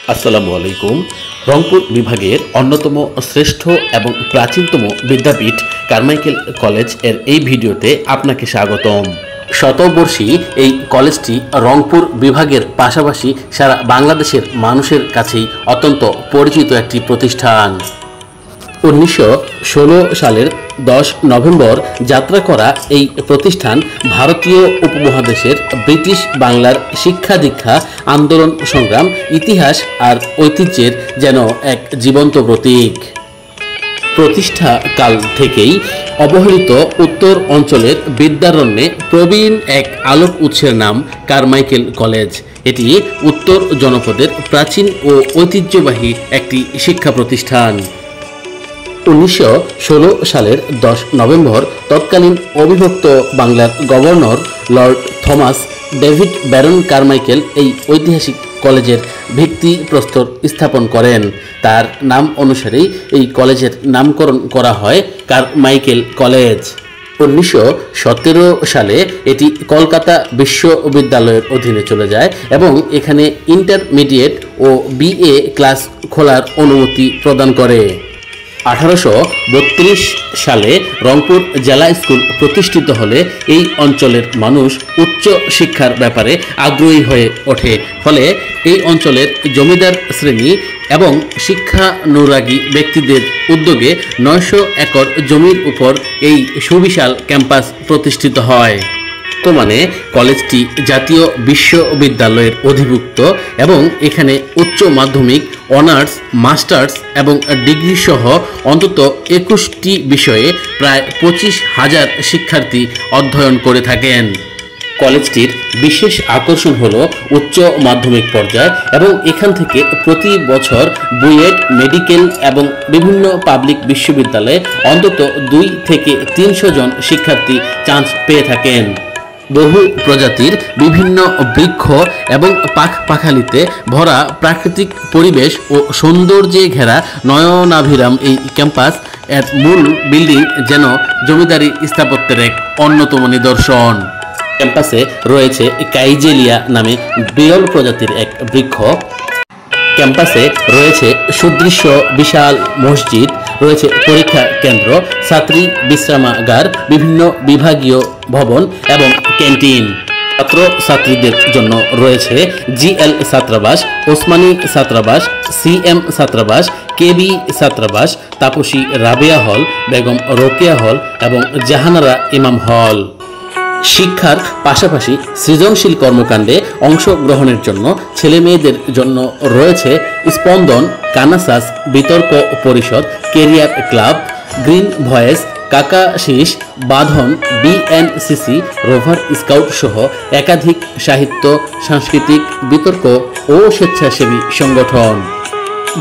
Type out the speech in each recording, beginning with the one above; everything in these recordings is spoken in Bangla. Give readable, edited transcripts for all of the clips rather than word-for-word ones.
আসসালামু আলাইকুম। রংপুর বিভাগের অন্যতম শ্রেষ্ঠ এবং প্রাচীনতম বিদ্যাপীঠ কারমাইকেল কলেজ এর এই ভিডিওতে আপনাকে স্বাগতম। শতবর্ষী এই কলেজটি রংপুর বিভাগের পাশাপাশি সারা বাংলাদেশের মানুষের কাছেই অত্যন্ত পরিচিত একটি প্রতিষ্ঠান। 1916 সালের 10 নভেম্বর যাত্রা করা এই প্রতিষ্ঠান ভারতীয় উপমহাদেশের ব্রিটিশ বাংলার শিক্ষা দীক্ষা আন্দোলন সংগ্রাম ইতিহাস আর ঐতিহ্যের যেন এক জীবন্ত প্রতীক। প্রতিষ্ঠা কাল থেকেই অবহেলিত উত্তর অঞ্চলের বিদ্যারণ্যে প্রবীণ এক আলোক উৎসের নাম কারমাইকেল কলেজ। এটি উত্তর জনপদের প্রাচীন ও ঐতিহ্যবাহী একটি শিক্ষা প্রতিষ্ঠান। 1916 সালের 10 নভেম্বর তৎকালীন অবিভক্ত বাংলার governor Lord Thomas David Baron Carmichael এই ঐতিহাসিক কলেজের ভিত্তিপ্রস্তর স্থাপন করেন। তার নাম অনুসারেই এই কলেজের নামকরণ করা হয় কারমাইকেল কলেজ। 1917 সালে এটি কলকাতা বিশ্ববিদ্যালয়ের অধীনে চলে যায় এবং এখানে ইন্টারমিডিয়েট ও বিএ ক্লাস খোলার অনুমতি প্রদান করে। 1832 সালে রংপুর জেলা স্কুল প্রতিষ্ঠিত হলে এই অঞ্চলের মানুষ উচ্চ শিক্ষার ব্যাপারে আগ্রহী হয়ে ওঠে। ফলে এই অঞ্চলের জমিদার শ্রেণী এবং শিক্ষানুরাগী ব্যক্তিদের উদ্যোগে 900 একর জমির উপর এই সুবিশাল ক্যাম্পাস প্রতিষ্ঠিত হয়। বর্তমানে কলেজটি জাতীয় বিশ্ববিদ্যালয়ের অধিভুক্ত এবং এখানে উচ্চ মাধ্যমিক, অনার্স, মাস্টার্স এবং ডিগ্রি সহ অন্তত 21টি বিষয়ে প্রায় 25,000 শিক্ষার্থী অধ্যয়ন করে থাকেন। কলেজটির বিশেষ আকর্ষণ হলো উচ্চ মাধ্যমিক পর্যায় এবং এখান থেকে প্রতি বছর বুয়েট, মেডিকেল এবং বিভিন্ন পাবলিক বিশ্ববিদ্যালয়ে অন্তত 2 থেকে 300 জন শিক্ষার্থী চান্স পেয়ে থাকেন। বহু প্রজাতির বিভিন্ন বৃক্ষ এবং পাখালিতে ভরা প্রাকৃতিক পরিবেশ ও সৌন্দর্যে ঘেরা নয়নাভিরাম এই ক্যাম্পাস এর মূল বিল্ডিং যেন জমিদারি স্থাপত্যের এক অন্যতম নিদর্শন। ক্যাম্পাসে রয়েছে কাইজেলিয়া নামে বিরল প্রজাতির এক বৃক্ষ। ক্যাম্পাসে রয়েছে সুদৃশ্য বিশাল মসজিদ, রয়েছে পরীক্ষা কেন্দ্র, ছাত্রী বিশ্রামাগার, বিভিন্ন বিভাগীয় ভবন এবং ক্যান্টিন। ছাত্র ছাত্রীদের জন্য রয়েছে জিএল ছাত্রাবাস, ওসমানী ছাত্রাবাস, সিএম ছাত্রাবাস, কেবি ছাত্রাবাস, তাপসী রাবেয়া হল, বেগম রোকেয়া হল এবং জাহানারা ইমাম হল। শিক্ষার পাশাপাশি সৃজনশীল কর্মকাণ্ডে অংশগ্রহণের জন্য ছেলে মেয়েদের জন্য রয়েছে স্পন্দন, কানাসাস, বিতর্ক পরিষদ, কেরিয়ার ক্লাব, গ্রিন ভয়েস, কাকাশিস, বাঁধন, বিএনসিসি, রোভার স্কাউট সহ একাধিক সাহিত্য, সাংস্কৃতিক, বিতর্ক ও স্বেচ্ছাসেবী সংগঠন।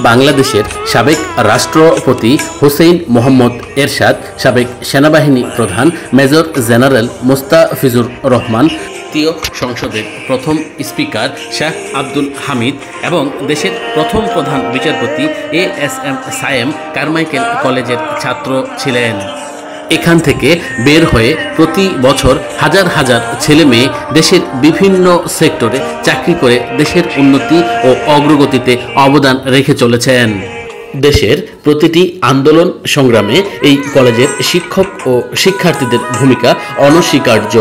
বাংলাদেশের সাবেক রাষ্ট্রপতি হুসেইন মোহাম্মদ এরশাদ, সাবেক সেনাবাহিনী প্রধান মেজর জেনারেল মোস্তাফিজুর রহমান, জাতীয় সংসদের প্রথম স্পিকার শেখ আব্দুল হামিদ এবং দেশের প্রথম প্রধান বিচারপতি এএসএম সায়েম কারমাইকেল কলেজের ছাত্র ছিলেন। এখান থেকে বের হয়ে প্রতি বছর হাজার হাজার ছেলে মেয়ে দেশের বিভিন্ন সেক্টরে চাকরি করে দেশের উন্নতি ও অগ্রগতিতে অবদান রেখে চলেছেন। দেশের প্রতিটি আন্দোলন সংগ্রামে এই কলেজের শিক্ষক ও শিক্ষার্থীদের ভূমিকা অনস্বীকার্য।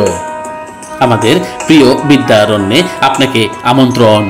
আমাদের প্রিয় বিদ্যারণ্যে আপনাকে আমন্ত্রণ।